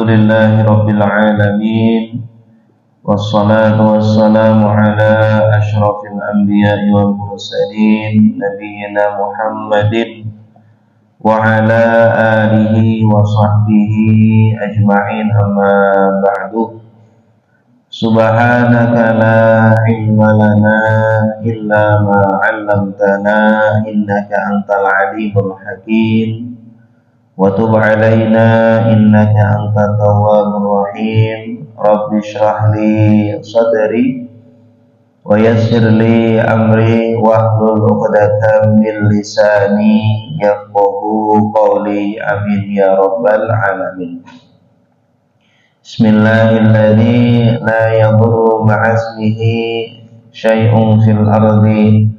Alhamdulillahi Rabbil Alamin. Wassalatu wassalamu ala ashrafil anbiya'i wal mursalin Nabiyyina Muhammadin wa ala alihi wa sahbihi ajma'in, amma ba'du. Subhanaka la ilma lana illa ma 'allamtana innaka antal alimul hakim. Wa tub alaina innaka antat tawwabur rahim. Rabbi shrah li sadri wa yassir li amri wahlul 'uqdatam min lisani yafqahu qawli. Amin ya rabbal alamin. Bismillahilladzi la yadurru ma'asmihi syai'un fil ardi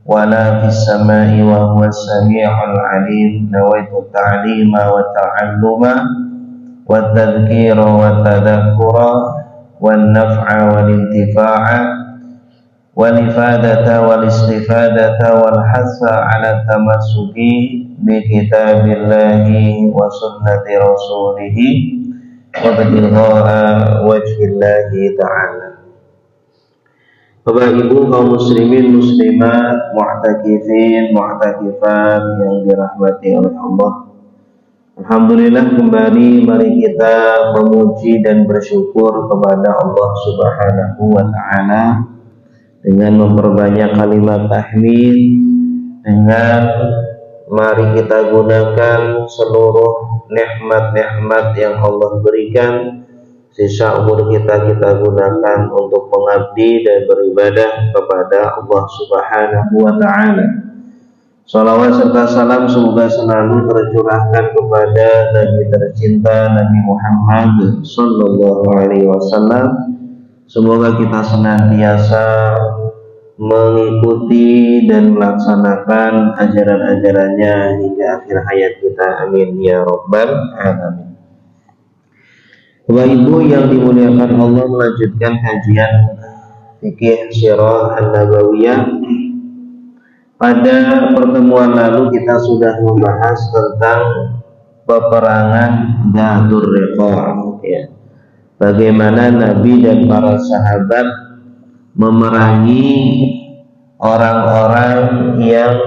wala fis samai wa huwas sami'ul alim. Nawaitu ta'lima wa ta'alluma wa tadhkira wa tadhakkura wan naf'a wal intifa'a wal ifadata wal istifadata wal hasa ala tamassuki bi kitabillahi wa sunnati rasulih wa btigha'a wajhillahi ta'ala. Bapak Ibu kaum muslimin muslimat, mu'takifin mu'takifat yang dirahmati oleh Allah, alhamdulillah kembali mari kita memuji dan bersyukur kepada Allah Subhanahu wa ta'ala dengan memperbanyak kalimat tahmid, dengan mari kita gunakan seluruh nikmat-nikmat yang Allah berikan. Sisa umur kita gunakan untuk mengabdi dan beribadah kepada Allah Subhanahu wa ta'ala. Salawat serta salam semoga selalu tercurahkan kepada Nabi tercinta Nabi Muhammad sallallahu alaihi wasallam. Semoga kita senantiasa mengikuti dan melaksanakan ajaran-ajarannya hingga akhir hayat kita. Amin ya rabbal alamin. Bapak Ibu yang dimuliakan Allah, melanjutkan kajian fikih sirah an-nabawiyah. Pada pertemuan lalu kita sudah membahas tentang peperangan Dzatur Riqa', ya. Bagaimana Nabi dan para sahabat memerangi orang-orang yang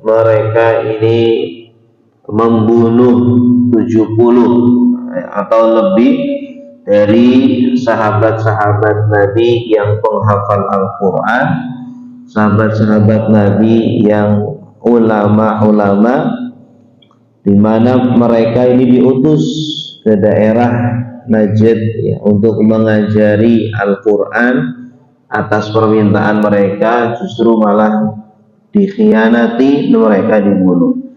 mereka ini membunuh 70 atau lebih dari sahabat-sahabat Nabi yang penghafal Al-Quran, sahabat-sahabat Nabi yang ulama-ulama, di mana mereka ini diutus ke daerah Najd, ya, untuk mengajari Al-Quran. Atas permintaan mereka justru malah dikhianati, mereka dibunuh.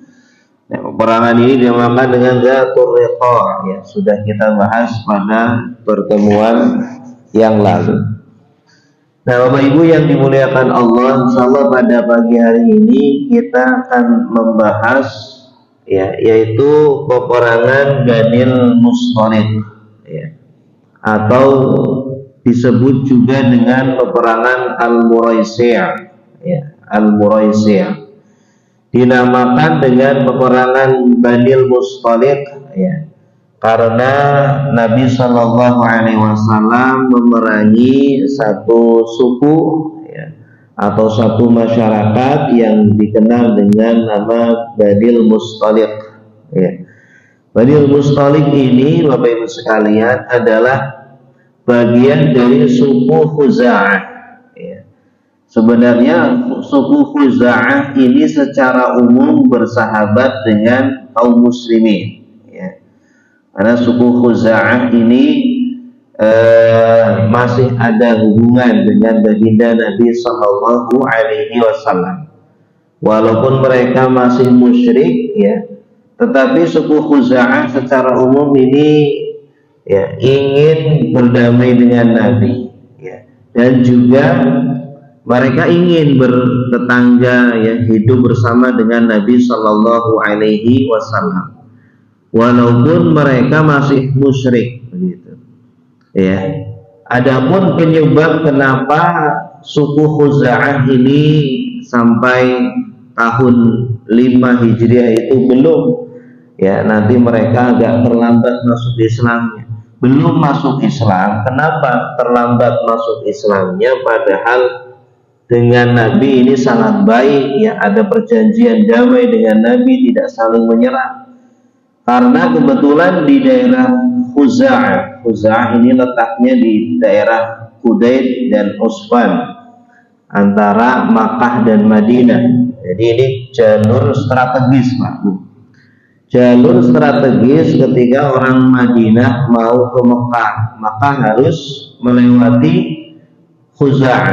Nah, peperangan ini dinamakan dengan Dzatur Riqa', ya, sudah kita bahas pada pertemuan yang lalu. Nah, Bapak Ibu yang dimuliakan Allah, insyaallah pada pagi hari ini kita akan membahas, ya, yaitu peperangan Banil Mustaliq, ya, atau disebut juga dengan peperangan Al-Muraisi', ya, Al-Muraisi'. Dinamakan dengan peperangan Banil Mustaliq, ya, karena Nabi Shallallahu Alaihi Wasallam memerangi satu suku, ya, atau satu masyarakat yang dikenal dengan nama Banil Mustaliq, ya. Banil Mustaliq ini, Bapak Ibu sekalian, adalah bagian dari suku Khuza'ah. Sebenarnya suku Khuza'ah ini secara umum bersahabat dengan kaum muslimin, ya. Karena suku Khuza'ah ini masih ada hubungan dengan baginda Nabi Sallallahu Alaihi Wasallam. Walaupun mereka masih musyrik, ya, tetapi suku Khuza'ah secara umum ini, ya, ingin berdamai dengan Nabi, ya, dan juga mereka ingin bertetangga, ya, hidup bersama dengan Nabi Sallallahu Alaihi Wasallam, walaupun mereka masih musyrik, begitu, ya. Adapun penyebab kenapa suku Khuza'ah ini sampai tahun 5 Hijriah itu belum ya nanti mereka agak terlambat masuk Islamnya. Belum masuk Islam, kenapa terlambat masuk Islamnya, padahal dengan Nabi ini sangat baik, ya ada perjanjian damai dengan Nabi, tidak saling menyerang. Karena kebetulan di daerah Khuza'ah ini letaknya di daerah Qudayd dan Usfan, antara Makkah dan Madinah. Jadi ini jalur strategis, Pak. Jalur strategis ketika orang Madinah mau ke Mekah, maka harus melewati Khuza'ah,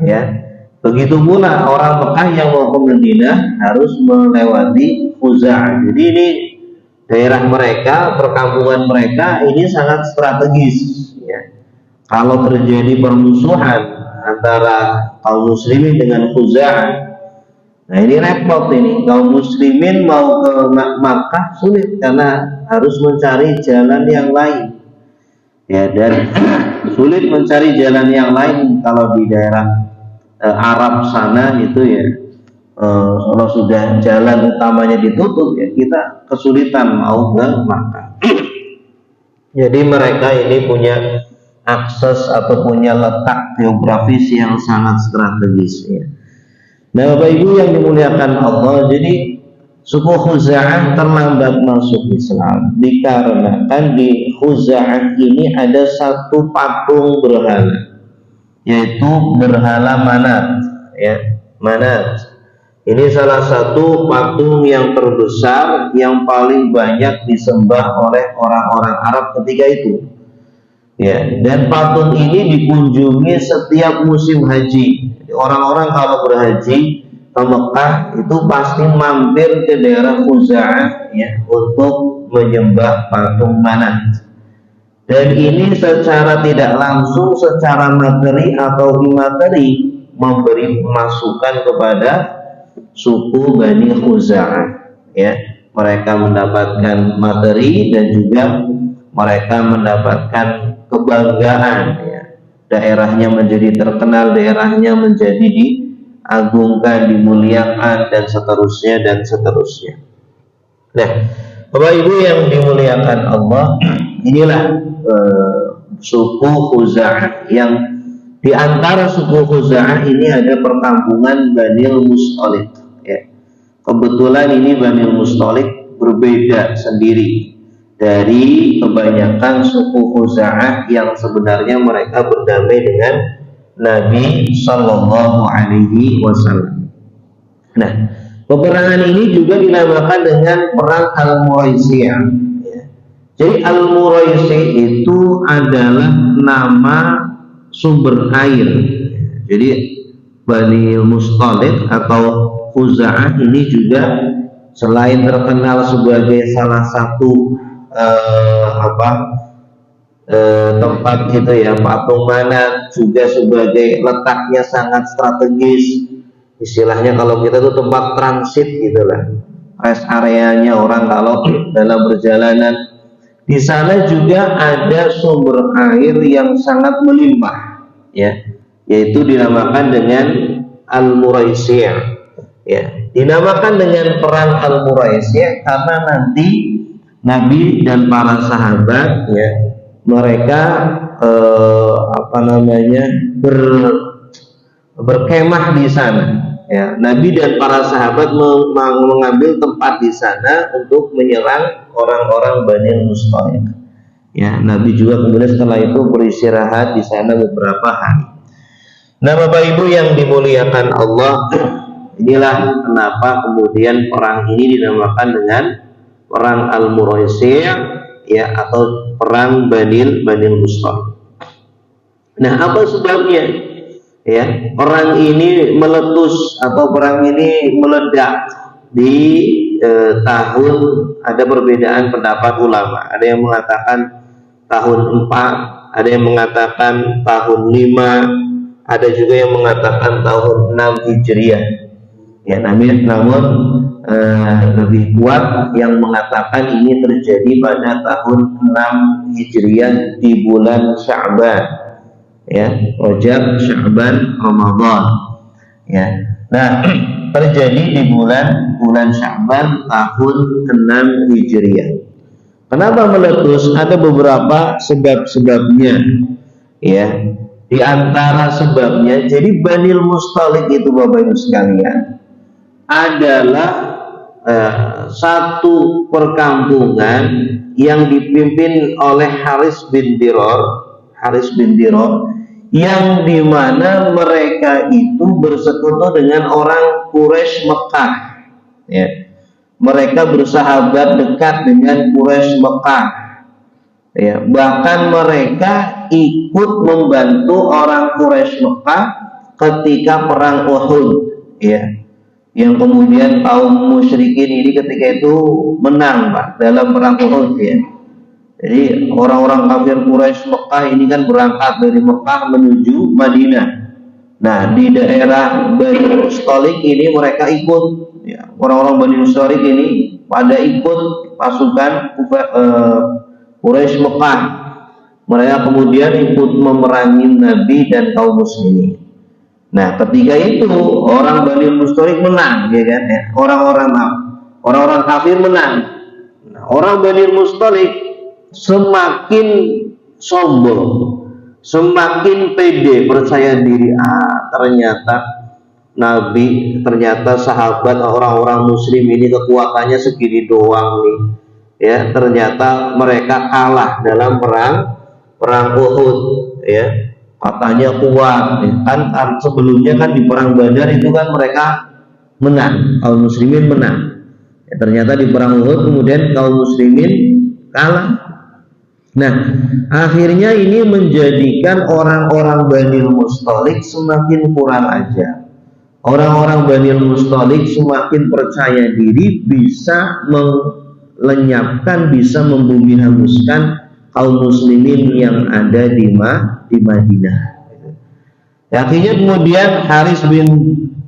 ya. Begitu pula orang Mekah yang mau ke Madinah harus melewati Khuza'ah. Jadi ini daerah mereka, perkampungan mereka ini sangat strategis, ya. Kalau terjadi permusuhan antara kaum muslimin dengan Khuza'ah, nah ini repot ini. Kaum muslimin mau ke Makkah sulit karena harus mencari jalan yang lain, ya, dan sulit mencari jalan yang lain kalau di daerah Arab sana itu, ya. Kalau sudah jalan utamanya ditutup, ya kita kesulitan mau ke Makkah. Jadi mereka ini punya akses atau punya letak geografis yang sangat strategis, ya. Nah, Bapak Ibu yang dimuliakan Allah, jadi suku Khuza'ah terlambat masuk Islam dikarenakan di Khuza'ah ini ada satu patung berhala, yaitu berhala Manat, ya. Manat ini salah satu patung yang terbesar yang paling banyak disembah oleh orang-orang Arab ketika itu, ya. Dan patung ini dikunjungi setiap musim haji. Orang-orang kalau berhaji ke Mekah itu pasti mampir ke daerah Khuza'ah, ya, untuk menyembah patung Manat. Dan ini secara tidak langsung, secara materi atau imateri, memberi masukan kepada suku Bani Khuza'ah, ya. Mereka mendapatkan materi dan juga mereka mendapatkan kebanggaan, ya. Daerahnya menjadi terkenal, daerahnya menjadi diagungkan, dimuliakan, dan seterusnya dan seterusnya. Nah, Bapak Ibu yang dimuliakan Allah, inilah suku Khuza'ah, yang di antara suku Khuza'ah ini ada perkampungan Banil Mustalik, ya. Kebetulan ini Banil Mustalik berbeda sendiri dari kebanyakan suku Khuza'ah yang sebenarnya mereka berdamai dengan Nabi Shallallahu Alaihi Wasallam. Nah, peperangan ini juga dinamakan dengan perang Al-Muraisiyah, ya. Jadi Al-Muraisi itu adalah nama sumber air. Jadi Bani Mustalik atau Khuza'ah ini juga selain terkenal sebagai salah satu tempat itu, ya, patung Manat, juga sebagai letaknya sangat strategis. Istilahnya kalau kita tuh tempat transit gitulah, rest areanya orang kalau dalam perjalanan. Di sana juga ada sumber air yang sangat melimpah, ya, yaitu dinamakan dengan Al-Muraisiyah, ya. Dinamakan dengan perang Al-Muraisiyah karena nanti Nabi dan para sahabat, ya, mereka berkemah di sana, ya. Nabi dan para sahabat mengambil tempat di sana untuk menyerang orang-orang Bani Mustalik, ya. Nabi juga kemudian setelah itu beristirahat di sana beberapa hari. Nah, Bapak Ibu yang dimuliakan Allah, inilah kenapa kemudian perang ini dinamakan dengan perang Al-Muraisiyah, ya, atau perang Banil Mustalik. Nah, apa sebabnya, ya, perang ini meletus atau perang ini meledak di tahun, ada perbedaan pendapat ulama. Ada yang mengatakan tahun 4, ada yang mengatakan tahun 5, ada juga yang mengatakan tahun 6 Hijriah, ya. Namun lebih kuat yang mengatakan ini terjadi pada tahun 6 Hijriah di bulan Sya'ban, ya, Rajab, Sya'ban, Ramadan, ya. Nah, terjadi di bulan Sya'ban tahun 6 Hijriah. Kenapa meletus? Ada beberapa sebab-sebabnya, ya. Di antara sebabnya, jadi Banil Mustalik itu Bapak Ibu sekalian adalah satu perkampungan yang dipimpin oleh Haris bin Diror, yang dimana mereka itu bersekutu dengan orang Quraisy Mekah, ya. Mereka bersahabat dekat dengan Quraisy Mekah, ya. Bahkan mereka ikut membantu orang Quraisy Mekah ketika perang Uhud, ya. Yang kemudian kaum musyrikin ini ketika itu menang, Pak, dalam perang Uhud, ya. Jadi orang-orang kafir Quraisy Mekah ini kan berangkat dari Mekah menuju Madinah. Nah, di daerah Bani Mustalik ini mereka ikut, ya. Orang-orang Bani Mustalik ini pada ikut pasukan Quraisy Mekah. Mereka kemudian ikut memerangi Nabi dan kaum muslimin. Nah, ketika itu orang Bani Mustalik menang, ya kan? Ya. Orang-orang kafir menang. Nah, orang Bani Mustalik semakin sombong, semakin pede, percaya diri. Ternyata Nabi, ternyata sahabat orang-orang muslim ini kekuatannya segini doang nih, ya. Ternyata mereka kalah dalam perang Uhud, ya. Katanya kuat, ya. Kan sebelumnya kan di perang Badar itu kan mereka menang, kaum muslimin menang, ya. Ternyata di perang Uhud kemudian kaum muslimin kalah. Nah, akhirnya ini menjadikan orang-orang Bani Mustalik semakin kurang ajar. Orang-orang Bani Mustalik semakin percaya diri bisa melenyapkan, bisa membumi hanguskan kaum muslimin yang ada di Madinah. Akhirnya kemudian Haris bin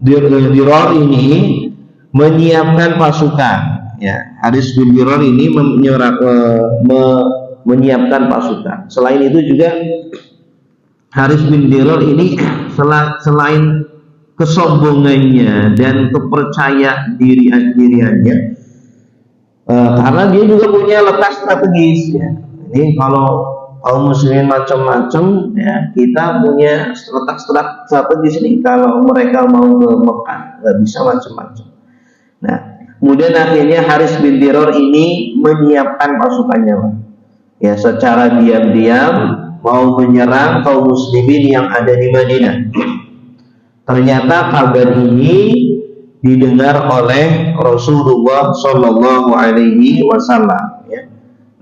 Diror ini menyiapkan pasukan, ya. Haris bin Diror ini menyiapkan pasukan. Selain itu juga Haris bin Diror ini selain kesombongannya dan kepercaya diriannya, karena dia juga punya letak strategis, ya. Ini kalau kaum muslimin macam-macam, ya, kita punya letak strategis nih. Kalau mereka mau ke Mekah nggak bisa macam-macam. Nah, kemudian akhirnya Haris bin Diror ini menyiapkan pasukannya, Pak. Ya, secara diam-diam mau menyerang kaum muslimin yang ada di Madinah. Ternyata kabar ini didengar oleh Rasulullah Shallallahu Alaihi Wasallam, ya.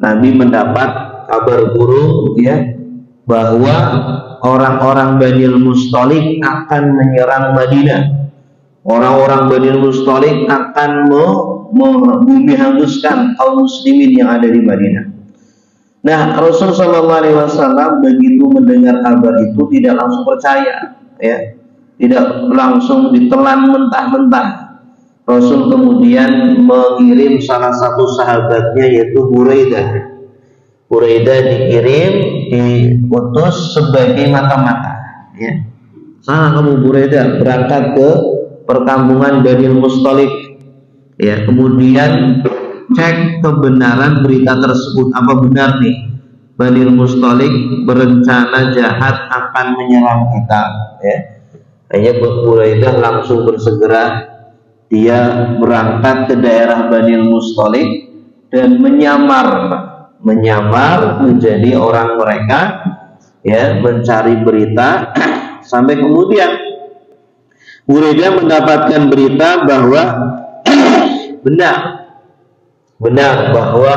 Nabi mendapat kabar buruk, ya, bahwa orang-orang Bani Mustalik akan menyerang Madinah. Orang-orang Bani Mustalik akan membumi hanguskan kaum muslimin yang ada di Madinah. Nah, Rasul Shallallahu Alaihi Wasallam begitu mendengar kabar itu tidak langsung percaya, ya, tidak langsung ditelan mentah-mentah. Rasul kemudian mengirim salah satu sahabatnya yaitu Buraidah. Buraidah dikirim, diutus sebagai mata-mata, ya. Sana kamu Buraidah, berangkat ke perkampungan Bani Mustalik, ya. Kemudian cek kebenaran berita tersebut, apa benar nih Bani Mustalik berencana jahat akan menyerang kita, ya. Hanya Buraidah langsung bersegera, dia berangkat ke daerah Bani Mustalik dan menyamar menjadi orang mereka, ya, mencari berita sampai kemudian Buraidah mendapatkan berita bahwa benar bahwa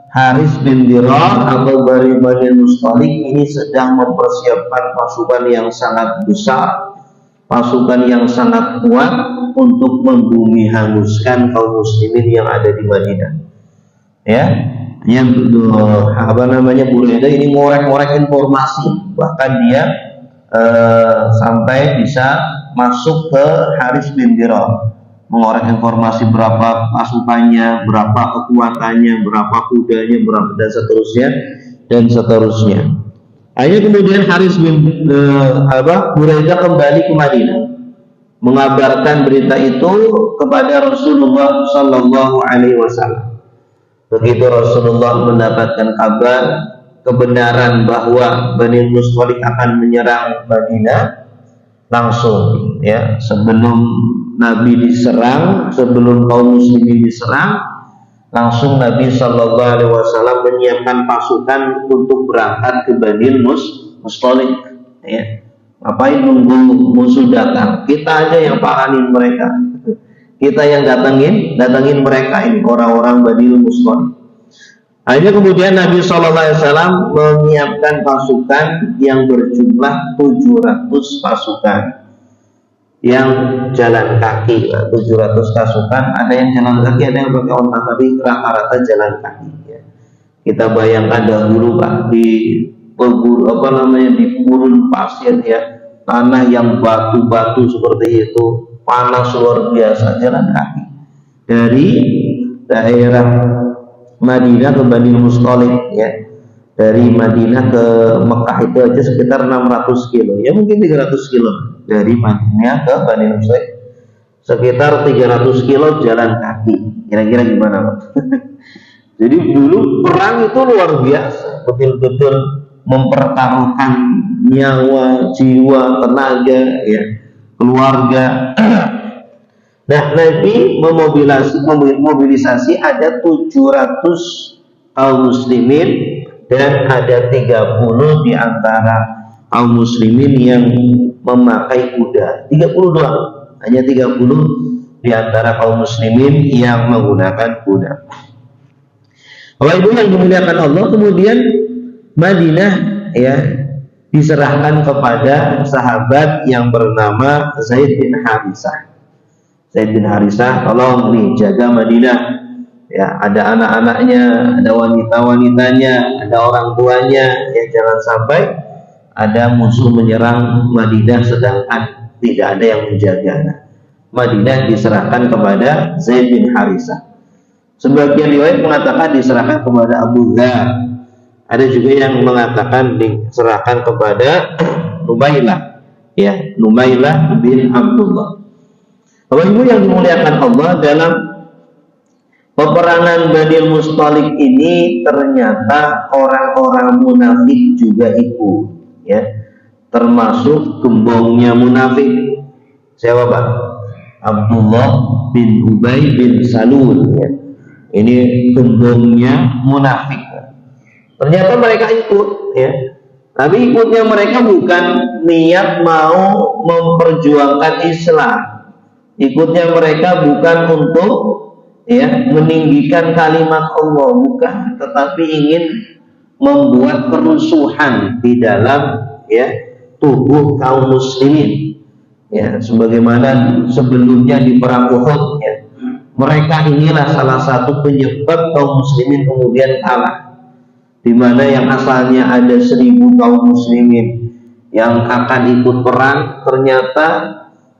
Haris bin Diror atau Bani Mustalik ini sedang mempersiapkan pasukan yang sangat besar, pasukan yang sangat kuat untuk membumi hanguskan kaum muslimin yang ada di Madinah, ya. Yang Buraidah ini ngorek-ngorek informasi, bahkan dia sampai bisa masuk ke Haris bin Diror, mengorek informasi berapa pasukannya, berapa kekuatannya, berapa kudanya, berapa dan seterusnya. Akhirnya kemudian Haris bin Buraidah kembali ke Madinah. mengabarkan berita itu kepada Rasulullah Sallallahu Alaihi Wasallam. Begitu Rasulullah mendapatkan kabar kebenaran bahwa Bani Mustalik akan menyerang Madinah, langsung ya, sebelum Nabi diserang, sebelum kaum muslimin diserang, langsung Nabi Sallallahu Alaihi Wasallam menyiapkan pasukan untuk berangkat ke Bani Mustalik. Ya. Ngapain nunggu musuh datang? Kita aja yang paranin mereka. Kita yang datangin mereka ini, orang-orang Bani Mustalik. Akhirnya kemudian Nabi Sallallahu Alaihi Wasallam menyiapkan pasukan yang berjumlah 700 pasukan yang jalan kaki. 700 pasukan, ada yang jalan kaki, ada yang pakai onta, tapi rata-rata jalan kaki. Ya. Kita bayangkan dahulu Pak, di di gurun pasir ya, tanah yang batu-batu seperti itu, panas luar biasa, jalan kaki dari daerah Madinah ke Bani Mustalik ya, dari Madinah ke Mekah itu aja sekitar 600 kilo ya, mungkin 300 kilo dari Madinah ke Bani Mustalik, sekitar 300 kilo jalan kaki. Kira-kira gimana Pak? Jadi dulu perang itu luar biasa, betul-betul mempertaruhkan nyawa, jiwa, tenaga, ya, keluarga. Nah, Nabi memobilisasi ada 700 kaum muslimin dan ada 30 di antara kaum muslimin yang memakai kuda. 30 doang, hanya 30 di antara kaum muslimin yang menggunakan kuda. Bapak Ibu yang dimuliakan Allah, kemudian Madinah ya diserahkan kepada sahabat yang bernama Zaid bin Harisah. Zaid bin Harisah, tolong nih jaga Madinah. Ya, ada anak-anaknya, ada wanita-wanitanya, ada orang tuanya. Ya, jangan sampai ada musuh menyerang Madinah sedangkan tidak ada yang menjaga. Madinah diserahkan kepada Zaid bin Harisah. Sebagian riwayat mengatakan diserahkan kepada Abu Dzar. Ada juga yang mengatakan diserahkan kepada Numailah, ya, Numailah bin Abdullah. Bapak Ibu yang dimuliakan Allah, dalam peperangan Bani Mustalik ini ternyata orang-orang munafik juga ikut, ya, termasuk gembongnya munafik. Siapa Pak? Abdullah bin Ubay bin Salul, ya. Ini gembongnya munafik. Ternyata mereka ikut, ya. Tapi ikutnya mereka bukan niat mau memperjuangkan Islam. Ikutnya mereka bukan untuk ya meninggikan kalimat Allah, bukan, tetapi ingin membuat kerusuhan di dalam ya tubuh kaum muslimin. Ya, sebagaimana sebelumnya di perang Uhud, ya. Mereka inilah salah satu penyebab kaum muslimin kemudian kalah. Di mana yang asalnya ada 1000 kaum muslimin yang akan ikut perang, ternyata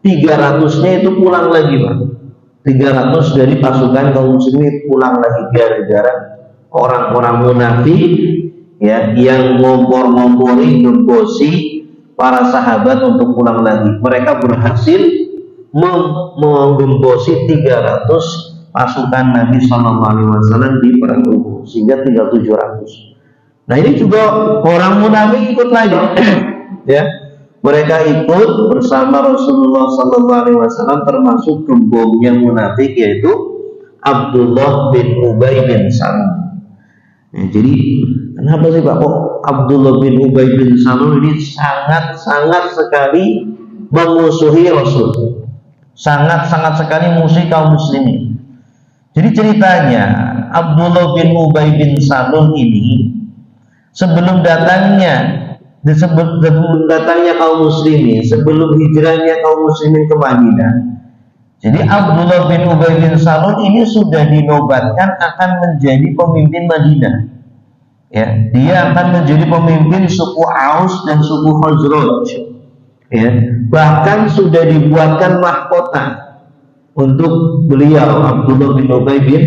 300-nya itu pulang lagi Pak. 300 dari pasukan kaum muslimin pulang lagi gara-gara orang-orang munafik ya yang ngompor-ngompori, gembosi para sahabat untuk pulang lagi. Mereka berhasil menggembosi 300 pasukan Nabi SAW di perang Uhud, sehingga tinggal 700. Nah, ini juga orang munafik ikut lagi, ya. Mereka ikut bersama Rasulullah SAW, termasuk gembongnya munafik yaitu Abdullah bin Ubay bin Salul. Ya, jadi kenapa sih Pak kok Abdullah bin Ubay bin Salul ini sangat-sangat sekali memusuhi Rasul, sangat-sangat sekali musuhi kaum muslimin. Jadi ceritanya Abdullah bin Ubay bin Salul ini sebelum datangnya kaum muslimin, sebelum hijrahnya kaum muslimin ke Madinah. Jadi Abdullah bin Ubay bin Salul ini sudah dinobatkan akan menjadi pemimpin Madinah. Ya, dia akan menjadi pemimpin suku Aus dan suku Khazraj. Ya, bahkan sudah dibuatkan mahkota untuk beliau Abdullah bin Ubay bin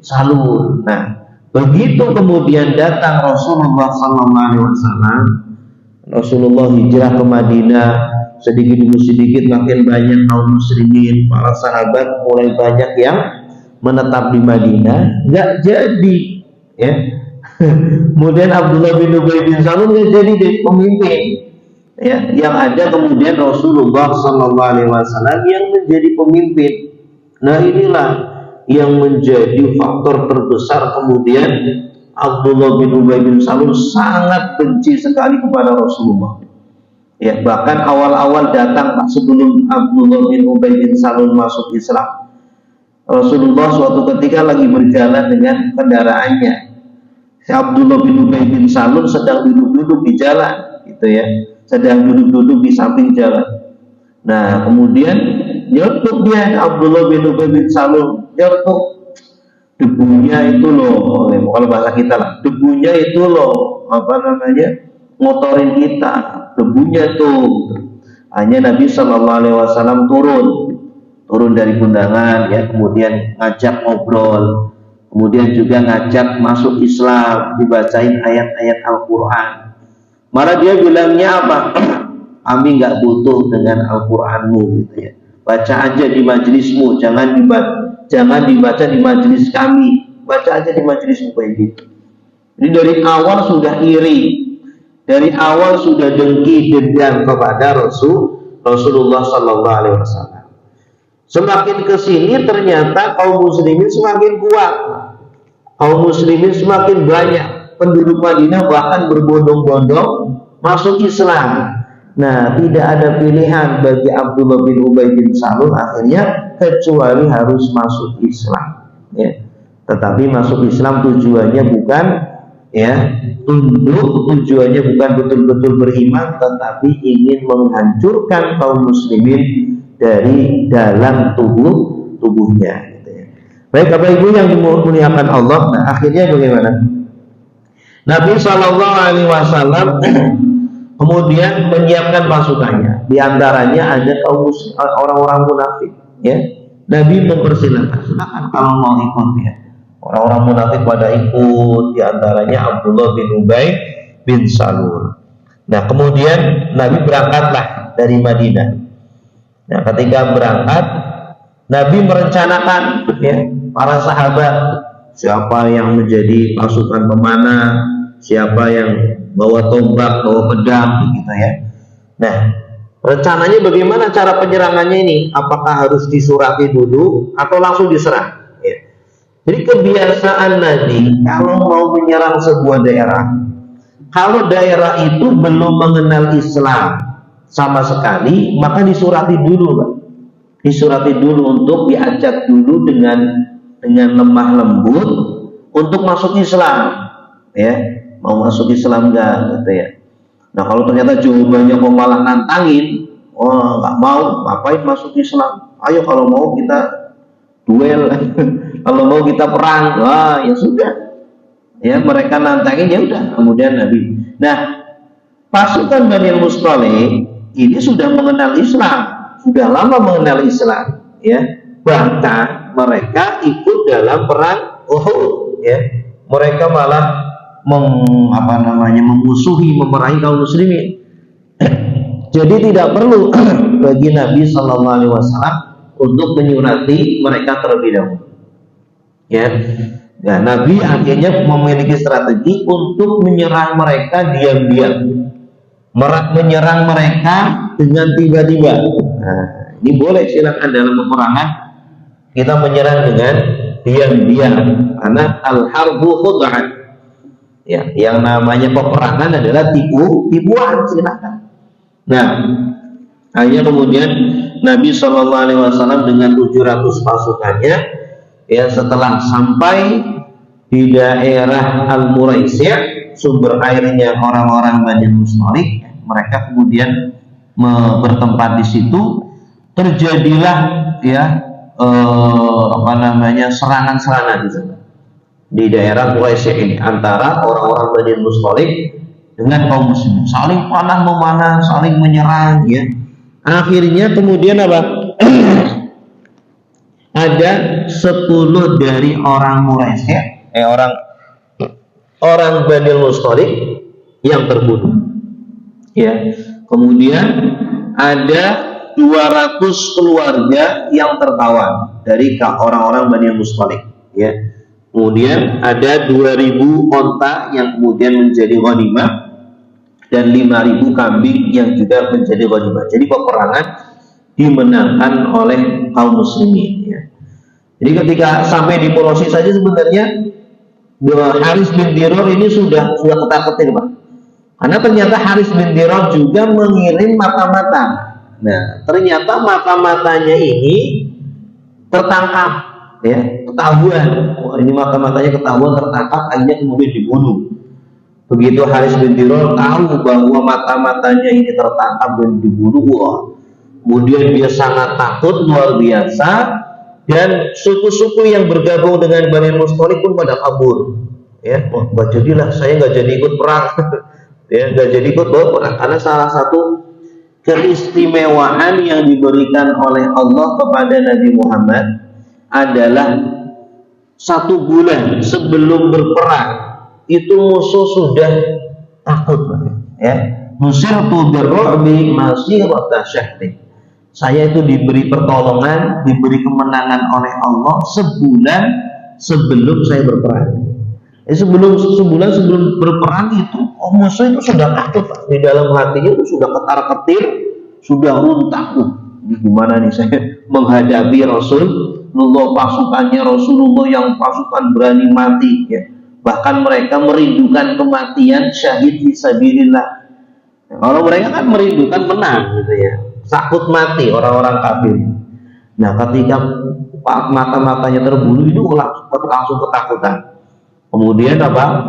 Salul. Nah, begitu kemudian datang Rasulullah SAW, Rasulullah hijrah ke Madinah, sedikit demi sedikit makin banyak kaum muslimin, para sahabat mulai banyak yang menetap di Madinah, nggak jadi, ya. Kemudian Abdullah bin Ubay bin Salul nggak jadi pemimpin, ya. Yang ada kemudian Rasulullah Sallallahu Alaihi Wasallam yang menjadi pemimpin. Nah, inilah yang menjadi faktor terbesar kemudian Abdullah bin Ubay bin Salul sangat benci sekali kepada Rasulullah. Ya, bahkan awal-awal datang sebelum Abdullah bin Ubay bin Salul masuk Islam, Rasulullah suatu ketika lagi berjalan dengan kendaraannya. Si Abdullah bin Ubay bin Salul sedang duduk-duduk di jalan, gitu ya, sedang duduk-duduk di samping jalan. Nah, kemudian nyetuk dia, Abdullah bin Ubay bin Salul nyetuk, debunya itu loh, kalau bahasa kita lah, debunya itu loh, ngotorin kita, debunya tuh. Hanya Nabi Shallallahu Alaihi Wasallam turun dari kundangan, ya, kemudian ngajak ngobrol, kemudian juga ngajak masuk Islam, dibacain ayat-ayat Al-Quran. Malah dia bilangnya apa? Kami nggak butuh dengan Al-Quranmu, gitu ya. Baca aja di majelismu, jangan dibaca di majelis kami, baca aja di majelismu, kayak gitu. Jadi dari awal sudah iri, dari awal sudah dengki dendam kepada Rasulullah Sallallahu Alaihi Wasallam. Semakin kesini ternyata kaum muslimin semakin kuat, kaum muslimin semakin banyak, penduduk Madinah bahkan berbondong-bondong masuk Islam. Nah, tidak ada pilihan bagi Abdullah bin Ubay bin Salul akhirnya kecuali harus masuk Islam, ya. Tetapi masuk Islam tujuannya bukan, ya, tujuannya bukan betul-betul beriman, tetapi ingin menghancurkan kaum muslimin dari dalam tubuhnya, gitu ya. Baik Bapak Ibu yang dimuliakan Allah, nah akhirnya bagaimana? Nabi Shallallahu Alaihi Wasallam kemudian menyiapkan pasukannya. Di antaranya ada kaum orang-orang munafik, ya. Nabi mempersilahkan, silakan kalau mau ikut, ya. Orang-orang munafik pada ikut, di antaranya Abdullah bin Ubay bin Salul. Nah, kemudian Nabi berangkatlah dari Madinah. Nah, ketika berangkat, Nabi merencanakan, ya, para sahabat, siapa yang menjadi pasukan pemanah, siapa yang bawa tombak, bawa pedang, begitu ya. Nah, rencananya bagaimana cara penyerangannya ini? Apakah harus disurati dulu atau langsung diserang? Ya. Jadi kebiasaan Nabi kalau mau menyerang sebuah daerah, kalau daerah itu belum mengenal Islam sama sekali, maka disurati dulu, Pak. Disurati dulu untuk diajak dulu dengan lemah lembut untuk masuk Islam, ya. Mau masuk Islam enggak, gitu ya. Nah, kalau ternyata jawabannya kok malah nantangin, oh nggak mau, ngapain masuk Islam? Ayo kalau mau kita duel, kalau mau kita perang, wah ya sudah. Ya, mereka nantangin, ya udah. Kemudian Nabi. Nah, pasukan Bani Mustalik ini sudah mengenal Islam, sudah lama mengenal Islam, ya. Bahkan mereka ikut dalam perang Uhud, ya. Mereka malah memusuhi, memerangi kaum muslimin. Jadi tidak perlu bagi Nabi Shallallahu Alaihi Wasallam untuk menyurati mereka terlebih dahulu, ya. Nah, Nabi akhirnya memiliki strategi untuk menyerang mereka diam-diam, menyerang mereka dengan tiba-tiba. Nah, ini boleh, silakan dalam peperangan kita menyerang dengan diam-diam, karena al-harbu khud'ah. Ya, yang namanya peperangan adalah tipuan, silakan. Nah, hanya kemudian Nabi Shallallahu Alaihi Wasallam dengan 700 pasukannya, ya, setelah sampai di daerah Al-Muraisy', sumber airnya orang-orang Bani Mustalik, mereka kemudian bertempat di situ. Terjadilah, ya, serangan-serangan di sana, di daerah Quraisy ini, antara orang-orang Bani Mustalik dengan kaum muslimin, saling panah memanah, saling menyerang, ya. Akhirnya kemudian apa? Ada 10 dari orang Quraisy, orang Bani Mustalik yang terbunuh, ya. Kemudian ada 200 keluarga yang tertawan dari orang-orang Bani Mustalik, ya. Kemudian ada 2000 onta yang kemudian menjadi ghanimah dan 5000 kambing yang juga menjadi ghanimah. Jadi peperangan dimenangkan oleh kaum muslimin, ya. Jadi ketika sampai di Murasi saja sebenarnya Haris bin Diror ini sudah ketar-ketir, Pak. Karena ternyata Haris bin Diror juga mengirim mata-mata. Nah, ternyata mata-matanya ini tertangkap, ya, ketahuan. Oh, ini mata-matanya ketahuan, tertangkap, akhirnya kemudian dibunuh. Begitu Haris bin Diror tahu bahwa mata-matanya ini tertangkap dan dibunuh, wah, kemudian dia sangat takut luar biasa. Dan suku-suku yang bergabung dengan Bani Mustalik pun pada kabur, ya. Oh, nggak jadilah, saya nggak jadi ikut perang. Ya, nggak jadi ikut perang karena salah satu keistimewaan yang diberikan oleh Allah kepada Nabi Muhammad adalah 1 bulan sebelum berperang itu musuh sudah takut, ya. Nusirtu birru'bi masirata syahri. Saya itu diberi pertolongan, diberi kemenangan oleh Allah sebulan sebelum saya berperang. Sebulan sebelum berperang itu, musuh itu sudah takut, di dalam hatinya itu sudah ketar-ketir, sudah runtah. Gimana nih saya menghadapi Rasulullah, pasukannya Rasulullah yang pasukan berani mati, ya. Bahkan mereka merindukan kematian syahid fisabilillah. Kalau mereka kan merindukan menang, gitu ya. Takut mati orang-orang kafir. Nah, ketika mata-matanya terbunuh itu langsung ketakutan. Kemudian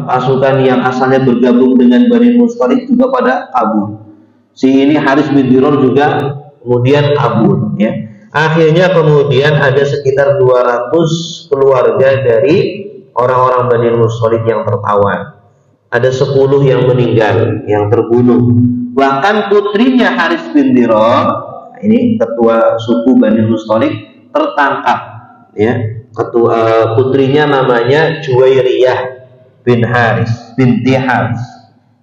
pasukan yang asalnya bergabung dengan Bani Mustalik juga pada kabur. Si ini Haris bin Diror juga kemudian kabur, ya. Akhirnya kemudian ada sekitar 200 keluarga dari orang-orang Bani Mustalik yang tertawan. Ada 10 yang meninggal, yang terbunuh. Bahkan putrinya Haris bin Diror, ini ketua suku Bani Mustalik, tertangkap, ya. Putrinya namanya Juwairiyah bin Haris binti Haris,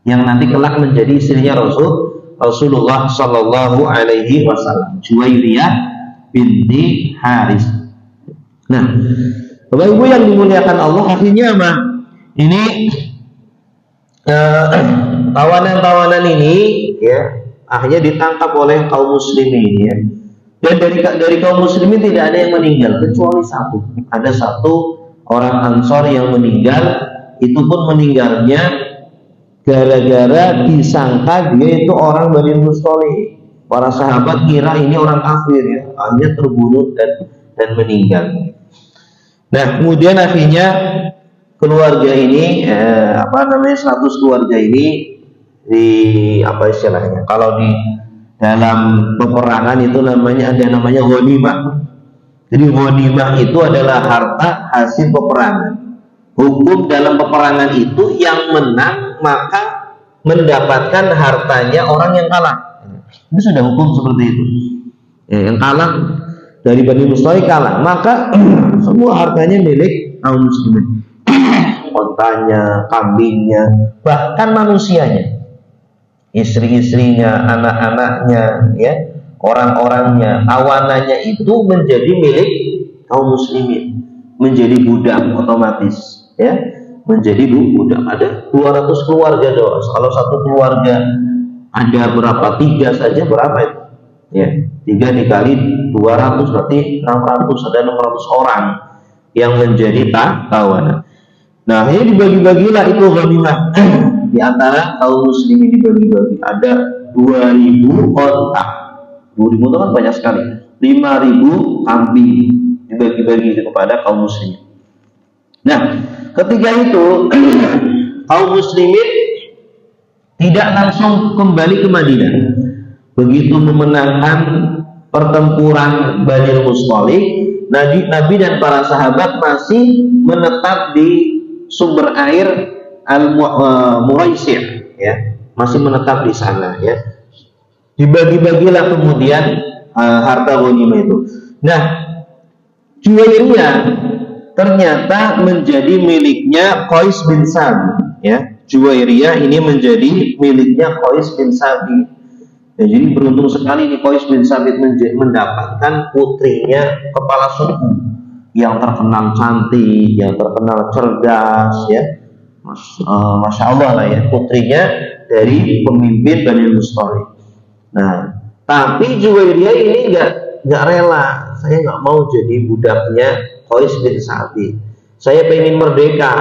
yang nanti kelak menjadi istrinya Rasulullah Shallallahu Alaihi Wasallam. Juwairiyah binti Haris. Nah, Bapak Ibu yang dimuliakan Allah, akhirnya apa? Ini tawanan-tawanan ini, ya, akhirnya ditangkap oleh kaum muslimin, ya. Dan dari kaum muslimin tidak ada yang meninggal kecuali satu. Ada satu orang Ansor yang meninggal, itu pun meninggalnya gara-gara disangka dia itu orang Bani Mustalik. Para sahabat kira ini orang kafir, ya. Akhirnya terbunuh dan meninggal. Nah, kemudian akhirnya keluarga ini 100 keluarga ini apa istilahnya, kalau di dalam peperangan itu namanya ghanimah. Jadi ghanimah itu adalah harta hasil peperangan. Hukum dalam peperangan itu yang menang maka mendapatkan hartanya orang yang kalah. Ini sudah hukum seperti itu, ya. Yang kalah dari Bani Mustalik kalah, maka semua hartanya milik kaum muslimin. Ontanya, kambingnya, bahkan manusianya, istri-istrinya, anak-anaknya, ya, orang-orangnya, tawanannya itu menjadi milik kaum muslimin, menjadi budak otomatis, ya, menjadi budak. Ada 200 keluarga doang. Kalau satu keluarga ada berapa? 3 saja berapa itu? Ya, 3 dikali 200 berarti 600, ada 600 orang yang menjadi tawanan. Nah, ini dibagi-bagilah itu ghanimah. Di antara kaum muslimin dibagi-bagi. Ada 2000 onta. 2000 itu kan banyak sekali. 5000 kambing dibagi-bagi kepada kaum muslimin. Nah, ketika itu kaum muslimin tidak langsung kembali ke Madinah. Begitu memenangkan pertempuran Bani Mustalik, Nabi dan para sahabat masih menetap di sumber air Al-Muraisi', ya, masih menetap di sana, ya. Dibagi-bagilah kemudian harta ghanimah itu. Nah, Juwairiyah ternyata menjadi miliknya Qais bin Sabi, ya. Juwairiyah ini menjadi miliknya Qais bin Sabi. Ya, jadi beruntung sekali nih Qais bin Sabit mendapatkan putrinya kepala suku yang terkenal cantik, yang terkenal cerdas, ya. Masya Allah lah ya, putrinya dari pemimpin Bani Mustalik. Nah, tapi Juwairiyah ini nggak rela. Saya nggak mau jadi budaknya Qais bin Sabit. Saya pengen merdeka.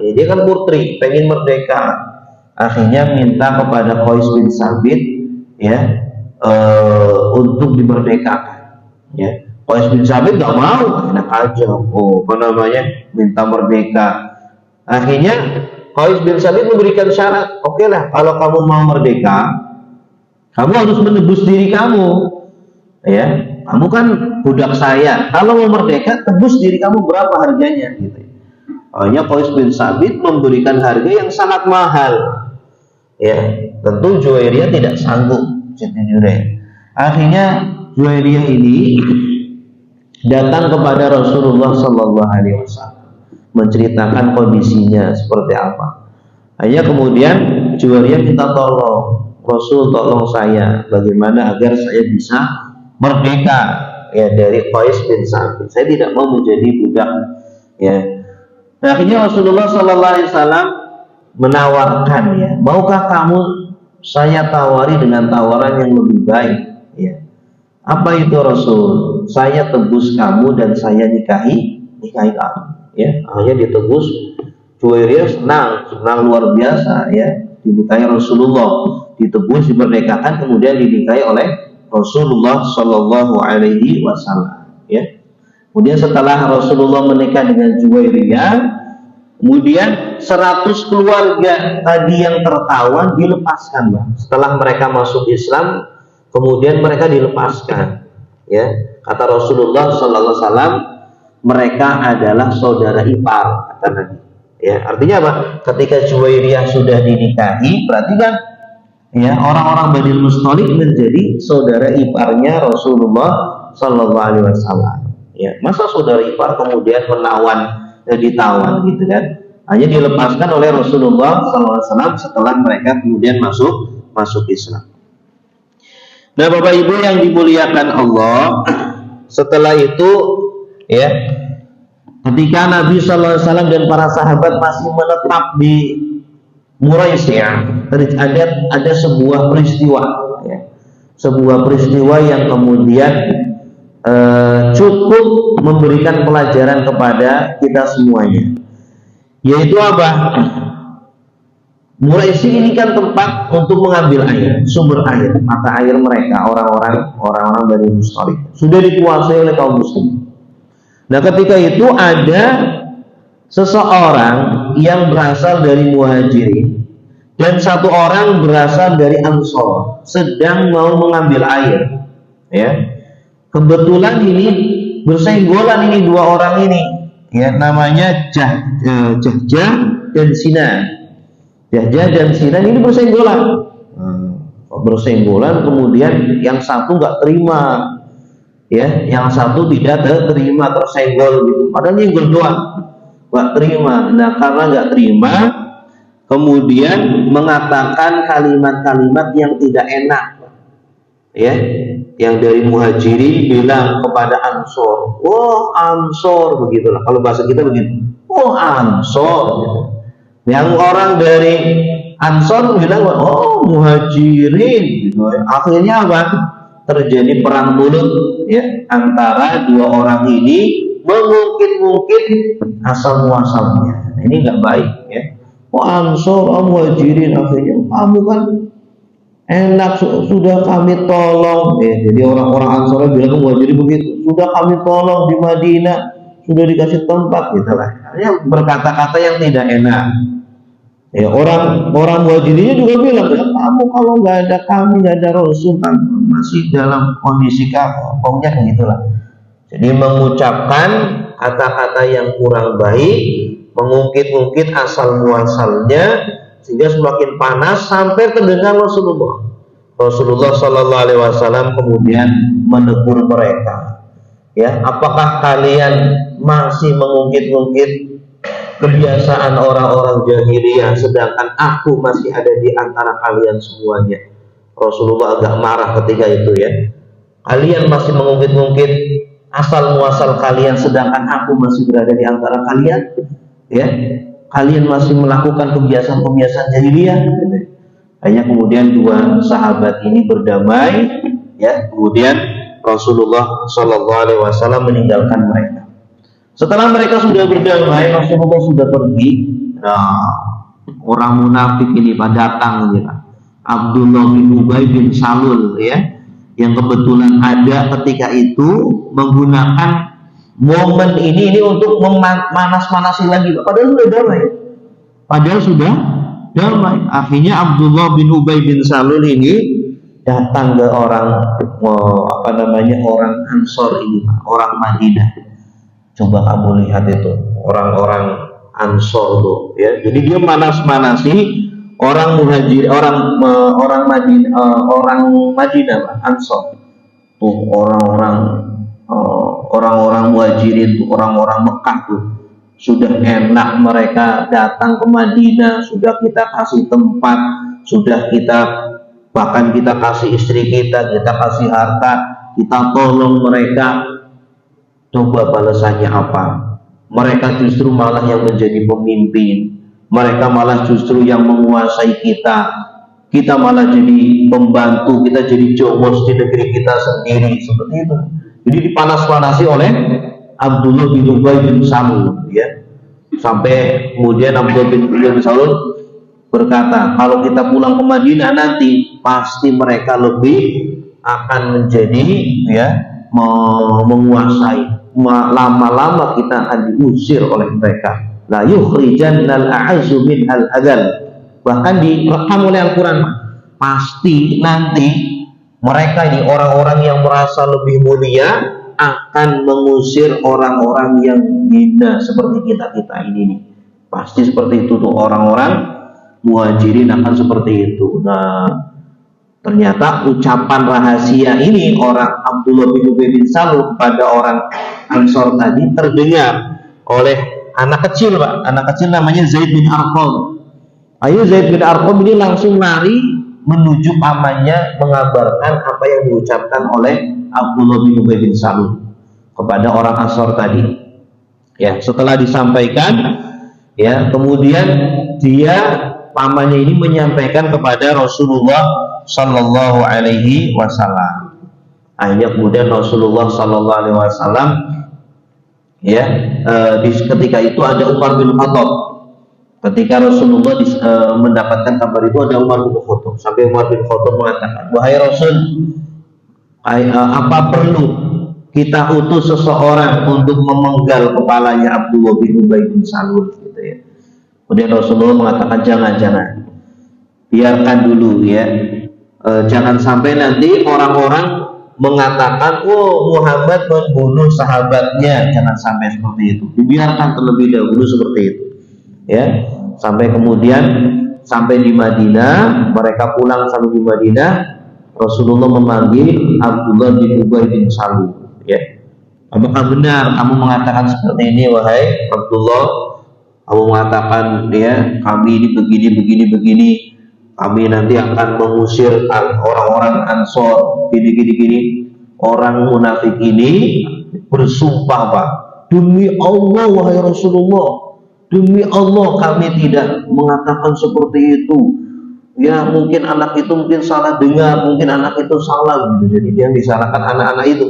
Ya, dia kan putri, pengen merdeka. Akhirnya minta kepada Qais bin Sabit, ya, untuk dimerdekakan. Ya, Qais bin Sabit nggak mau, enak aja. Oh, apa namanya, minta merdeka. Akhirnya Qais bin Sabit memberikan syarat, oke lah, kalau kamu mau merdeka, kamu harus menebus diri kamu, ya. Kamu kan budak saya. Kalau mau merdeka, tebus diri kamu berapa harganya, gitu. Hanya Qais bin Sabit memberikan harga yang sangat mahal, ya. Tentu Juwairiyah tidak sanggup, sejujurnya. Akhirnya Juwairiyah ini datang kepada Rasulullah Sallallahu Alaihi Wasallam, menceritakan kondisinya seperti apa. Hanya kemudian Juwairiyah minta tolong, Rasul tolong saya, bagaimana agar saya bisa merdeka, ya, dari Qais bin Sabit. Saya tidak mau menjadi budak, ya. Nah, akhirnya Rasulullah Sallallahu Alaihi Wasallam menawarkan, ya, maukah kamu saya tawari dengan tawaran yang lebih baik, ya. Apa itu Rasul? Saya tebus kamu dan saya nikahi kamu, ya. Akhirnya ditebus. Juwairiyah senang luar biasa, ya, dinikahi Rasulullah, ditebus, dimerdekakan, kemudian dinikahi oleh Rasulullah Sallallahu Alaihi Wasallam, ya. Kemudian setelah Rasulullah menikah dengan Juwairiyah, kemudian 100 keluarga tadi yang tertawan dilepaskan, Bang. Setelah mereka masuk Islam, kemudian mereka dilepaskan, ya. Kata Rasulullah Sallallahu Alaihi Wasallam, mereka adalah saudara ipar, kata Nabi. Ya, artinya apa? Ketika Juwairiyah sudah dinikahi, berarti kan, ya, orang-orang Bani Mustalik menjadi saudara iparnya Rasulullah Sallallahu Alaihi Wasallam. Ya, masa saudara ipar kemudian ditawan, gitu kan? Hanya dilepaskan oleh Rasulullah Sallallahu Alaihi Wasallam setelah mereka kemudian masuk Islam. Nah, Bapak Ibu yang dimuliakan Allah, setelah itu, ya, ketika Nabi Sallallahu Alaihi Wasallam dan para sahabat masih menetap di Muraisiyah, ada sebuah peristiwa, ya, sebuah peristiwa yang kemudian cukup memberikan pelajaran kepada kita semuanya, yaitu apa? Muraisiyah ini kan tempat untuk mengambil air, sumber air, mata air mereka, orang-orang Bani Mustalik sudah dikuasai oleh kaum muslim. Nah, ketika itu ada seseorang yang berasal dari Muhajirin dan satu orang berasal dari Ansor sedang mau mengambil air, ya. Kebetulan ini bersenggolan ini dua orang ini, ya, namanya Jahjah dan Sinan. Jahjah dan Sinan ini bersenggolan. Bersenggolan, kemudian yang satu nggak terima, ya, yang satu tidak terima, tersenggol gitu. Padahal nyenggol doang, nggak terima. Nah, karena nggak terima, kemudian mengatakan kalimat-kalimat yang tidak enak, ya. Yang dari Muhajirin bilang kepada Ansor, "Oh, Ansor," begitulah. Kalau bahasa kita begitu, "Oh, Ansor," gitu. Yang orang dari Ansor bilang, "Oh, Muhajirin," gitu. Akhirnya apa? Terjadi perang mulut, ya, antara dua orang ini, mengungkit-ungkit asal muasalnya. Ini nggak baik, ya. Oh, Ansor, oh, Muhajirin, akhirnya kamu kan enak, sudah kami tolong, ya. Jadi orang-orang Ansor bilang ke Muhajirin begitu, sudah kami tolong di Madinah, sudah dikasih tempat, gitu lah. Ya, berkata-kata yang tidak enak. Ya, orang Muhajirinnya juga bilang, ya, kamu kalau nggak ada kami, nggak ada Rasul, kan masih dalam kondisi kamu, pokoknya begitulah. Jadi mengucapkan kata-kata yang kurang baik, mengungkit-ungkit asal muasalnya, sehingga semakin panas sampai terdengar Rasulullah. Rasulullah Sallallahu Alaihi Wasallam kemudian menegur mereka, ya, apakah kalian masih mengungkit-ungkit kebiasaan orang-orang jahiliyah, sedangkan aku masih ada di antara kalian semuanya? Rasulullah agak marah ketika itu ya. Kalian masih mengungkit-ungkit asal muasal kalian, sedangkan aku masih berada di antara kalian, ya. Kalian masih melakukan kebiasaan-kebiasaan jahiliyah. Gitu. Hanya kemudian dua sahabat ini berdamai, ya. Kemudian Rasulullah Shallallahu Alaihi Wasallam meninggalkan mereka. Setelah mereka sudah berdamai, Rasulullah sudah pergi. Nah, orang munafik ini pada datang, ya. Abdullah bin Ubay bin Salul, ya, yang kebetulan ada ketika itu menggunakan momen ini untuk memanas-manasi lagi, padahal sudah damai. Akhirnya Abdullah bin Ubay bin Salul ini datang ke orang orang Ansor ini, orang Madinah. Coba kamu lihat itu orang-orang Ansor tuh, ya. Jadi dia manas-manasi orang muhajir, orang Madinah, Ansor tuh, orang-orang muhajirin tuh, orang-orang Mekah tuh, sudah enak mereka datang ke Madinah, sudah kita kasih tempat, sudah bahkan kita kasih istri kita kasih harta, kita tolong mereka. Coba balasannya apa? Mereka justru malah yang menjadi pemimpin. Mereka malah justru yang menguasai kita malah jadi pembantu, kita jadi jomos di negeri kita sendiri, seperti itu. Jadi dipanas-panasi oleh Abdullah bin Ubay bin Salul, ya. Sampai kemudian Abdullah bin Ubay bin Salul berkata, kalau kita pulang ke Madinah nanti pasti mereka lebih akan menjadi, ya, menguasai. Lama-lama kita akan diusir oleh mereka. La yukhrijannal a'azzu minhal adal. Bahkan direkam oleh Al-Quran, pasti nanti mereka ini orang-orang yang merasa lebih mulia akan mengusir orang-orang yang hina seperti kita ini nih. Pasti seperti itu tuh, orang-orang muhajirin akan seperti itu. Nah, ternyata ucapan rahasia ini orang Abdullah bin Ubay bin Salul kepada orang Ansor tadi terdengar oleh anak kecil, Pak. Anak kecil namanya Zaid bin Arqam. Zaid bin Arqam ini langsung lari menuju pamannya mengabarkan apa yang diucapkan oleh Abdullah bin Ubay bin Salul kepada orang Ansor tadi. Ya, setelah disampaikan, ya, kemudian pamannya ini menyampaikan kepada Rasulullah Sallallahu Alaihi Wasallam. Akhirnya kemudian Rasulullah Sallallahu Alaihi Wasallam, ya, ketika itu ada Umar bin Khattab. Ketika Rasulullah mendapatkan kabar itu ada Umar bin Khattab. Sampai Umar bin Khattab mengatakan, wahai Rasul, apa perlu kita utus seseorang untuk memenggal kepalanya Abdullah bin Ubay bin Salul, gitu ya. Kemudian Rasulullah mengatakan, jangan, biarkan dulu, ya. Jangan sampai nanti orang-orang mengatakan, oh, Muhammad membunuh sahabatnya. Jangan sampai seperti itu. Dibiarkan terlebih dahulu seperti itu, ya. Sampai kemudian sampai di Madinah, mereka pulang sampai di Madinah, Rasulullah memanggil Abdullah bin Ubay bin Salul, ya. Apakah benar kamu mengatakan seperti ini, wahai Abdullah? Kamu mengatakan, ya, kami ini begini, kami nanti akan mengusir orang-orang Ansor, gini. Orang munafik ini bersumpah, Pak, demi Allah, wahai Rasulullah, demi Allah kami tidak mengatakan seperti itu. Ya, mungkin anak itu salah dengar, mungkin anak itu salah, gitu. Jadi dia disalahkan anak-anak itu.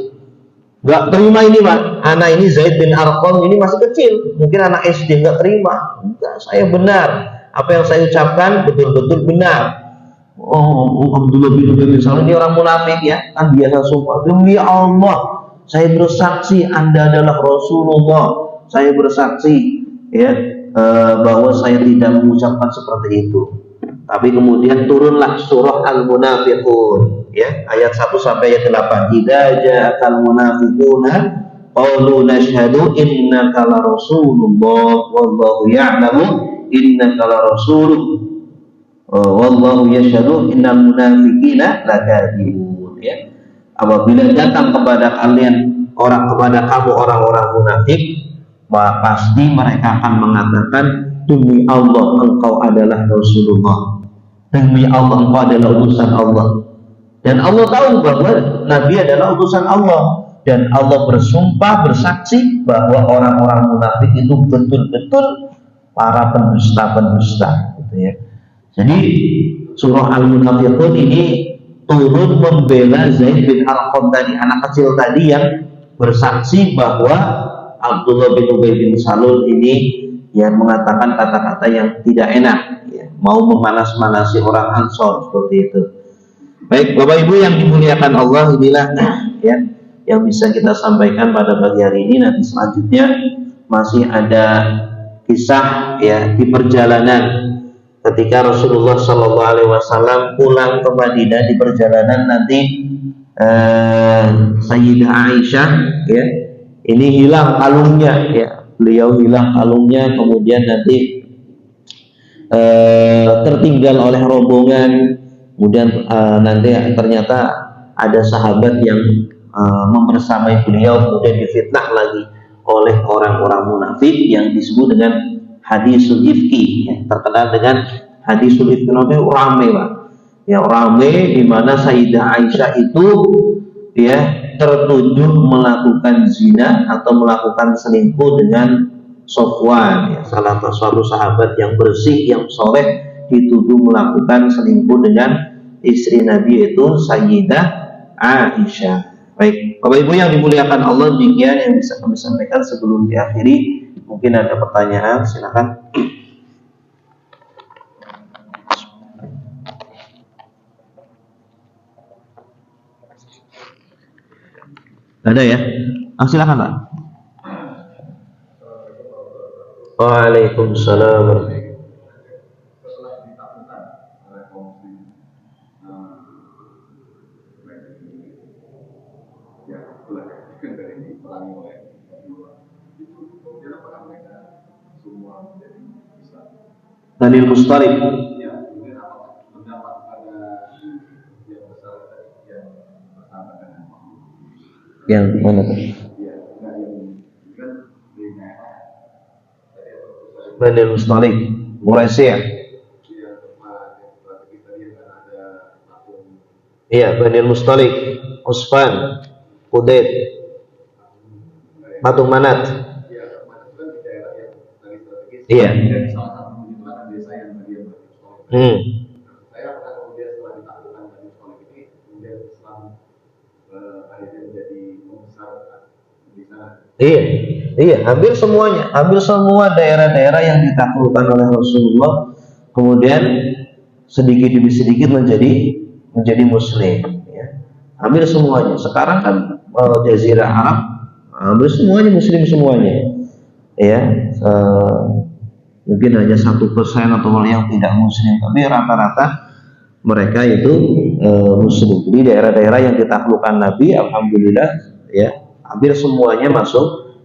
Gak terima ini, Pak. Anak ini Zaid bin Arqam ini masih kecil, mungkin anak SD, gak terima. Enggak, saya benar. Apa yang saya ucapkan betul-betul benar. Oh, Abdullah bin Ubay bin Salul ini orang munafik, ya, kan biasa sumpah, demi Allah saya bersaksi Anda adalah Rasulullah. Saya bersaksi, ya, bahwa saya tidak mengucapkan seperti itu. Tapi kemudian turunlah surah Al-Munafiqun, ya, ayat 1 sampai ayat 8. Idza ja'akal munafiquna qalu nashhadu innaka la rasulullah wallahu ya'lamu innaka la rasuluh wallahu yashhadu innal munafiqina lakadzibun, ya. Apabila datang kepada kalian kepada kamu orang-orang munafik, maka pasti mereka akan mengatakan, demi Allah engkau adalah Rasulullah, demi Allah engkau adalah utusan Allah, Dan Allah tahu bahwa Nabi adalah utusan Allah, dan Allah bersumpah bersaksi bahwa orang-orang munafik itu betul-betul para pendusta-pendusta, gitu ya. Jadi surah Al-Munafiqun ini turun membela Zaid bin Arqam tadi, anak kecil tadi yang bersaksi bahwa Abdullah bin Ubay bin Salul ini yang mengatakan kata-kata yang tidak enak, ya, mau memanas-manasi orang Ansor seperti itu. Baik, Bapak Ibu yang dimuliakan Allah, inilah ya yang bisa kita sampaikan pada pagi hari ini. Nanti selanjutnya masih ada kisah ya di perjalanan ketika Rasulullah Shallallahu Alaihi Wasallam pulang ke Madinah. Di perjalanan nanti Sayyidah Aisyah ya ini hilang kalungnya, ya beliau hilang kalungnya, kemudian nanti tertinggal oleh rombongan. Kemudian nanti ternyata ada sahabat yang membersamai beliau, kemudian difitnah lagi oleh orang-orang munafik yang disebut dengan hadisul ifki, ya, terkenal dengan hadisul ifki. Itu rame, Pak. Ya, rame di mana Sayyidah Aisyah itu ya tertuduh melakukan zina atau melakukan selingkuh dengan Sofwan, ya, salah satu sahabat yang bersih, yang soleh, dituduh melakukan selingkuh dengan istri Nabi, yaitu Sayyidah Aisyah. Baik, Bapak Ibu yang dimuliakan Allah, demikian yang bisa kami sampaikan. Sebelum diakhiri, mungkin ada pertanyaan, silakan. Ada ya? Silakan, Pak. Waalaikumsalam. Bani Mustalik. Yang mana tuh? Bani Mustalik, Quraisy. Iya, Bani Mustalik, Usfan, Udaid, Patung Manat. Iya. Iya, iya, hampir semuanya, hampir semua daerah-daerah yang ditaklukkan oleh Rasulullah kemudian sedikit demi sedikit menjadi Muslim. Ya. Hampir semuanya. Sekarang kan Jazirah Arab, hampir semuanya Muslim semuanya. Ya, mungkin hanya 1% atau yang tidak Muslim, tapi rata-rata mereka itu Muslim. Jadi daerah-daerah yang ditaklukkan Nabi, alhamdulillah, ya. Hampir semuanya masuk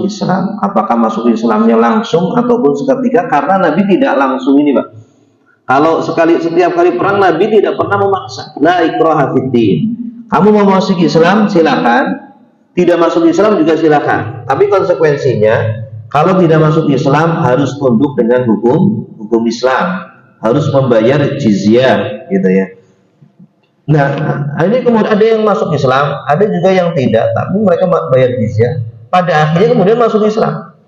Islam. Apakah masuk Islamnya langsung ataupun seketika? Karena Nabi tidak langsung ini, Pak. Kalau setiap kali perang Nabi tidak pernah memaksa. La ikraha fiddin. Kamu mau masuk Islam silakan, tidak masuk Islam juga silakan. Tapi konsekuensinya kalau tidak masuk Islam harus tunduk dengan hukum Islam, harus membayar jizyah, gitu ya. Nah, ini kemudian ada yang masuk Islam, ada juga yang tidak, tapi mereka bayar jizyah. Pada akhirnya kemudian masuk Islam.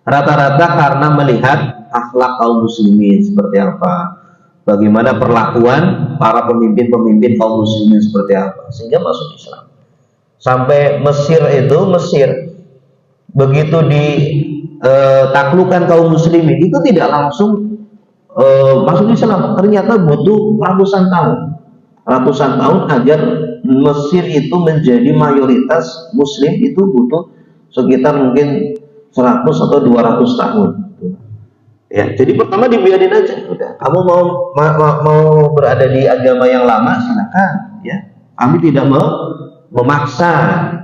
Rata-rata karena melihat akhlak kaum muslimin seperti apa, bagaimana perlakuan para pemimpin-pemimpin kaum muslimin seperti apa, sehingga masuk Islam. Sampai Mesir begitu ditaklukkan kaum muslimin itu tidak langsung masuk Islam. Ternyata butuh ratusan tahun agar Mesir itu menjadi mayoritas Muslim, itu butuh sekitar mungkin 100 atau 200 tahun. Ya, jadi pertama dibiarin aja, udah. Kamu mau berada di agama yang lama silakan, ya. Kami tidak memaksa,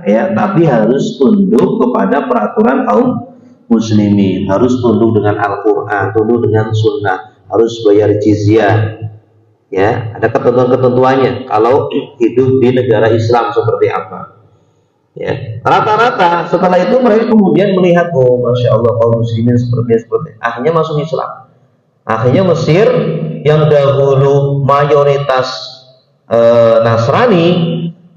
ya, tapi harus tunduk kepada peraturan kaum muslimin, harus tunduk dengan Al-Quran, tunduk dengan Sunnah, harus bayar jizyah. Ya, ada ketentuan-ketentuannya kalau hidup di negara Islam seperti apa. Ya, rata-rata setelah itu mereka kemudian melihat, oh masya Allah kaum muslimin seperti akhirnya masuk Islam. Akhirnya Mesir yang dahulu mayoritas Nasrani,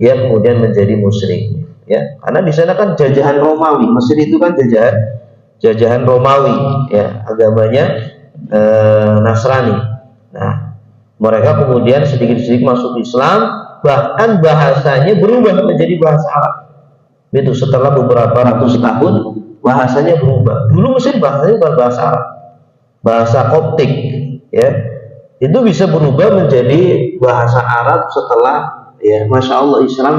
ya kemudian menjadi musyrik, ya karena di sana kan jajahan Romawi. Mesir itu kan jajahan Romawi, ya agamanya Nasrani. Nah, mereka kemudian sedikit-sedikit masuk Islam, bahkan bahasanya berubah menjadi bahasa Arab. Itu setelah beberapa ratus tahun bahasanya berubah. Dulu Mesir bahasanya bukan bahasa Arab, bahasa Koptik, ya itu bisa berubah menjadi bahasa Arab setelah, ya Masya Allah, Islam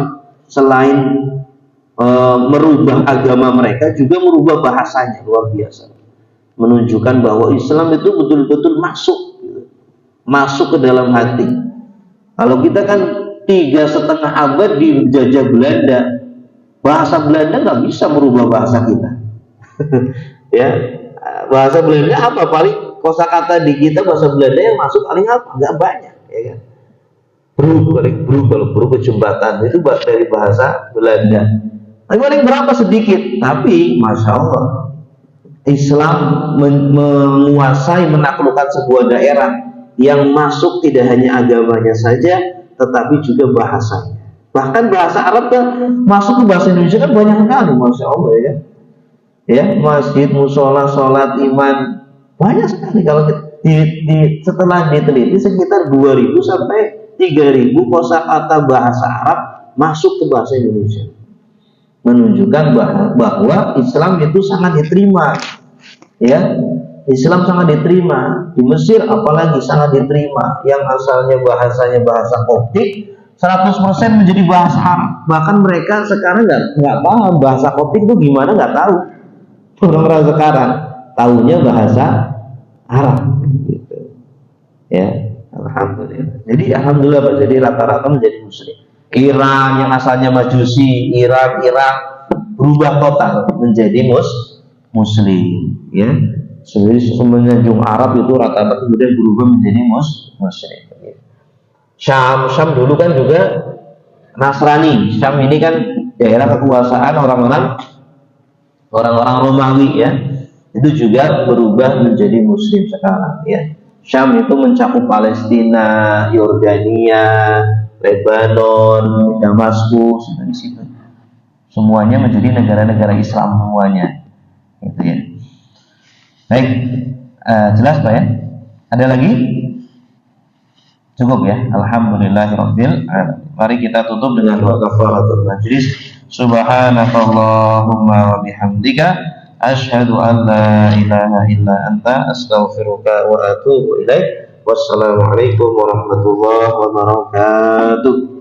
selain merubah agama mereka juga merubah bahasanya. Luar biasa, menunjukkan bahwa Islam itu betul-betul masuk ke dalam hati. Kalau kita kan 3,5 abad dijajah Belanda, bahasa Belanda nggak bisa merubah bahasa kita. Ya, bahasa Belanda apa, paling kosakata di kita bahasa Belanda yang masuk paling apa, nggak banyak, ya kan. Berubah jembatan itu dari bahasa Belanda, tapi paling berapa sedikit. Tapi Masya Allah, Islam menguasai, menaklukkan sebuah daerah yang masuk tidak hanya agamanya saja, tetapi juga bahasanya. Bahkan bahasa Arab kan masuk ke bahasa Indonesia kan banyak sekali, Masya Allah, ya. Ya, masjid, musola, sholat, iman, banyak sekali. Kalau setelah diteliti sekitar 2.000 sampai 3.000 kosakata bahasa Arab masuk ke bahasa Indonesia, menunjukkan bahwa Islam itu sangat diterima, ya. Islam sangat diterima di Mesir, apalagi sangat diterima. Yang asalnya bahasanya bahasa Koptik 100% menjadi bahasa Arab. Bahkan mereka sekarang nggak paham bahasa Koptik itu gimana, nggak tahu. Orang-orang sekarang tahunya bahasa Arab, gitu. Ya, alhamdulillah. Jadi alhamdulillah Pak, jadi rata-rata menjadi muslim. Iran yang asalnya Majusi, Irak berubah total menjadi muslim, ya. Semenjung Arab itu rata-rata kemudian berubah menjadi muslim. Syam dulu kan juga Nasrani. Syam ini kan daerah kekuasaan orang-orang Romawi, ya. Itu juga berubah menjadi muslim sekarang, ya. Syam itu mencakup Palestina, Yordania, Lebanon, Damaskus, di situ. Semuanya menjadi negara-negara Islam semuanya, gitu ya. Baik, jelas Pak ya? Ada lagi? Cukup ya? Alhamdulillahirabbil alamin. Mari kita tutup dengan doa kafaratul majlis. Subhanakallahumma wa bihamdika asyhadu an la ilaha illa anta astaghfiruka wa atubu ilaik. Wassalamualaikum warahmatullahi wabarakatuh.